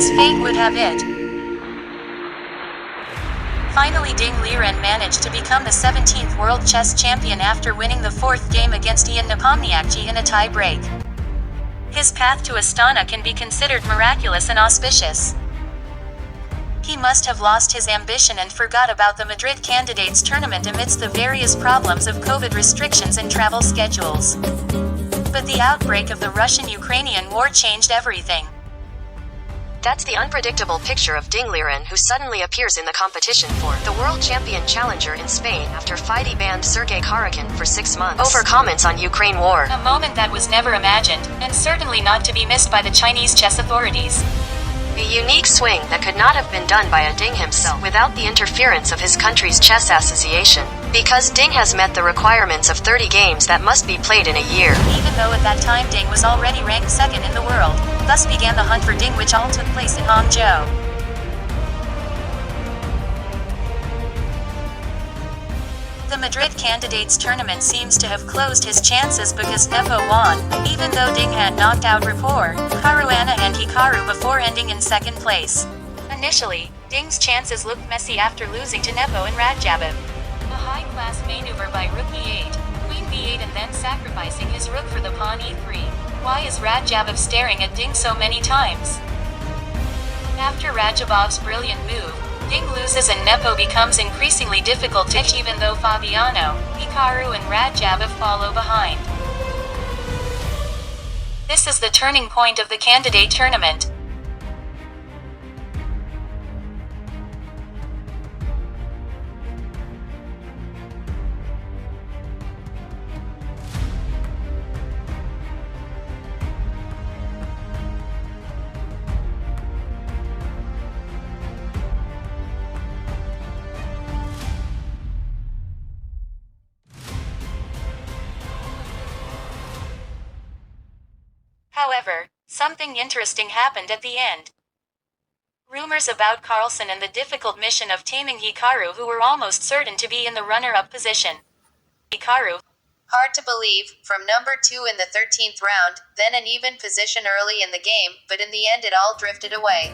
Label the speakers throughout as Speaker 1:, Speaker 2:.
Speaker 1: as fate would have it. Finally, Ding Liren managed to become the 17th World Chess Champion after winning the 4th game against Ian Nepomniachtchi in a tie-break. His path to Astana can be considered miraculous and auspicious. He must have lost his ambition and forgot about the Madrid Candidates Tournament amidst the various problems of COVID restrictions and travel schedules. But the outbreak of the Russian-Ukrainian war changed everything.
Speaker 2: That's the unpredictable picture of Ding Liren, who suddenly appears in the competition for the World Champion Challenger in Spain after FIDE banned Sergei Karjakin for 6 months over comments on Ukraine war.
Speaker 1: A moment that was never imagined, and certainly not to be missed by the Chinese chess authorities.
Speaker 2: A unique swing that could not have been done by a Ding himself without the interference of his country's chess association, because Ding has met the requirements of 30 games that must be played in a year.
Speaker 1: Even though at that time Ding was already ranked 2nd in the world, thus began the hunt for Ding, which all took place in Hangzhou. The Madrid Candidates Tournament seems to have closed his chances because Nepo won, even though Ding had knocked out Rapport, Caruana and Hikaru before ending in 2nd place. Initially, Ding's chances looked messy after losing to Nepo and Radjabov. A high-class maneuver by rook e8, queen b8 and then sacrificing his rook for the pawn e3. Why is Radjabov staring at Ding so many times? After Radjabov's brilliant move, Ding loses and Nepo becomes increasingly difficult to hit, even though Fabiano, Hikaru and Radjabov follow behind. This is the turning point of the candidate tournament. However, something interesting happened at the end. Rumors about Carlsen and the difficult mission of taming Hikaru, who were almost certain to be in the runner-up position. Hikaru, hard to believe, from number 2 in the 13th round, then an even position early in the game, but in the end it all drifted away.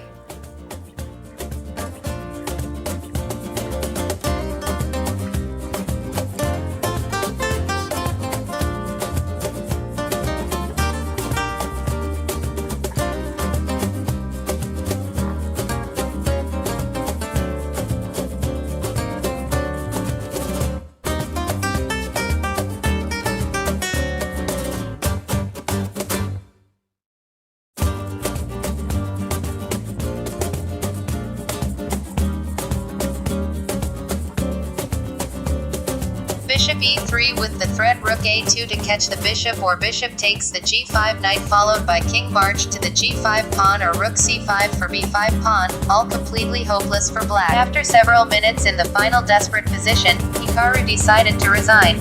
Speaker 1: Bishop e3 with the threat rook a2 to catch the bishop, or bishop takes the g5 knight followed by king barge to the g5 pawn, or rook c5 for b5 pawn, all completely hopeless for black. After several minutes in the final desperate position, Hikaru decided to resign.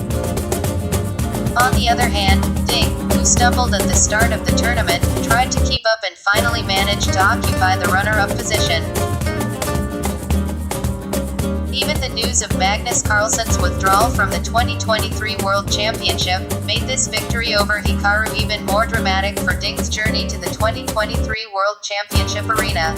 Speaker 1: On the other hand, Ding, who stumbled at the start of the tournament, tried to keep up and finally managed to occupy the runner-up position. Even the news of Magnus Carlsen's withdrawal from the 2023 World Championship made this victory over Hikaru even more dramatic for Ding's journey to the 2023 World Championship arena.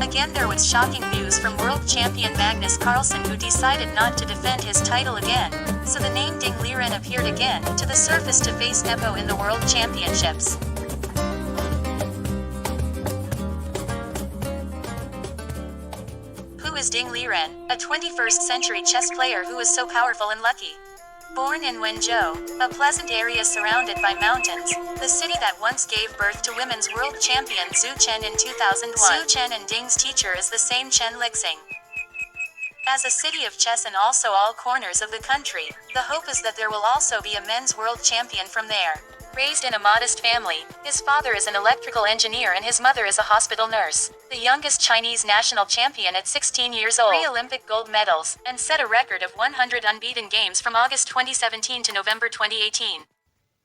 Speaker 1: Again, there was shocking news from world champion Magnus Carlsen, who decided not to defend his title again, so the name Ding Liren appeared again to the surface to face Nepo in the World Championships. Who is Ding Liren, a 21st century chess player who is so powerful and lucky? Born in Wenzhou, a pleasant area surrounded by mountains, the city that once gave birth to women's world champion Zhu Chen in 2001. Zhu Chen and Ding's teacher is the same Chen Lixing. As a city of chess and also all corners of the country, the hope is that there will also be a men's world champion from there. Raised in a modest family, his father is an electrical engineer and his mother is a hospital nurse. The youngest Chinese national champion at 16 years old, 3 Olympic gold medals, and set a record of 100 unbeaten games from August 2017 to November 2018.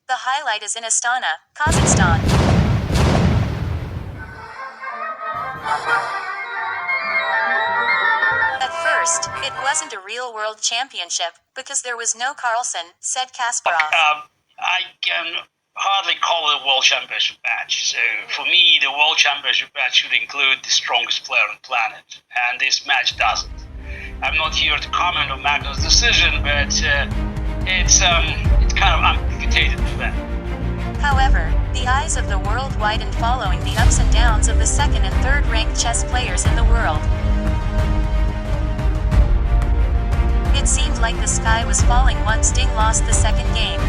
Speaker 1: The highlight is in Astana, Kazakhstan. At first, First, it wasn't a real world championship, because there was no Carlsen, said Kasparov.
Speaker 3: I can hardly call it a World Championship match. So for me, the World Championship match should include the strongest player on the planet, and this match doesn't. I'm not here to comment on Magnus' decision, but it's kind of amputated for them.
Speaker 1: However, the eyes of the world widened following the ups and downs of the second and third ranked chess players in the world. It seemed like the sky was falling once Ding lost the second game.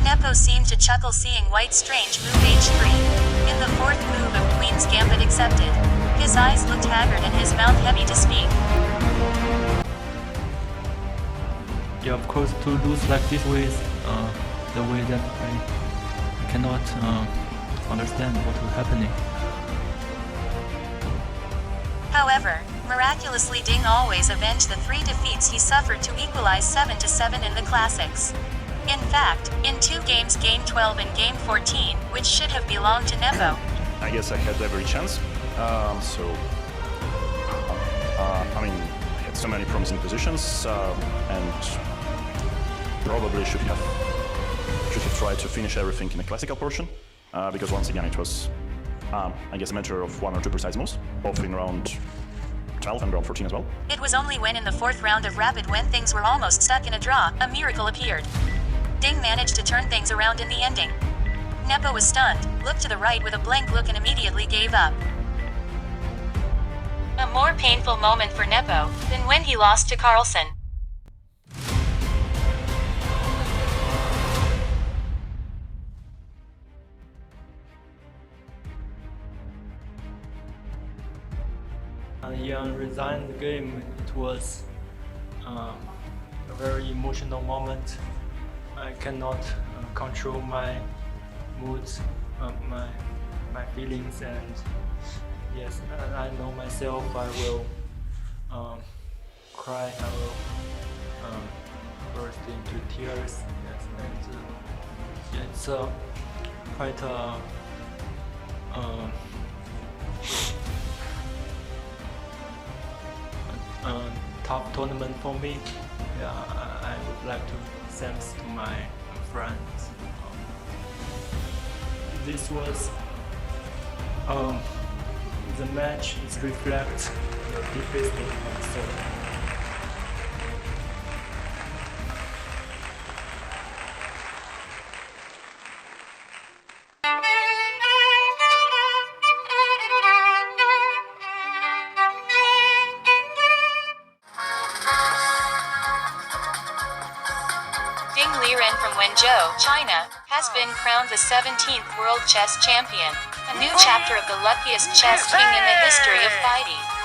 Speaker 1: Nepo seemed to chuckle seeing White's strange move h3. In the fourth move of Queen's Gambit accepted. His eyes looked haggard and his mouth heavy to speak.
Speaker 4: Yeah, of course, to lose like this way is the way that I cannot understand what is happening.
Speaker 1: However, miraculously Ding always avenged the 3 defeats he suffered to equalize 7-7 in the classics. In fact, in 2 games, Game 12 and Game 14, which should have belonged to Nepo.
Speaker 5: I guess I had every chance. I had so many promising positions, and probably should have tried to finish everything in the classical portion, because once again it was, I guess, a matter of 1 or 2 precise moves, both in round 12 and round 14 as well.
Speaker 1: It was only when in the 4th round of Rapid, when things were almost stuck in a draw, a miracle appeared. Ding managed to turn things around in the ending. Nepo was stunned, looked to the right with a blank look and immediately gave up. A more painful moment for Nepo than when he lost to Carlsen.
Speaker 4: Yang resigned the game. It was a very emotional moment. I cannot control my moods, my feelings, and yes, I know myself. I will cry. I will burst into tears. Yes, and it's quite a tough tournament for me. Yeah, I would like to thanks to my friends. This was the match. It reflects the deepest in my soul.
Speaker 1: Ding Liren from Wenzhou, China, has been crowned the 17th World Chess Champion, a new chapter of the luckiest chess king in the history of FIDE.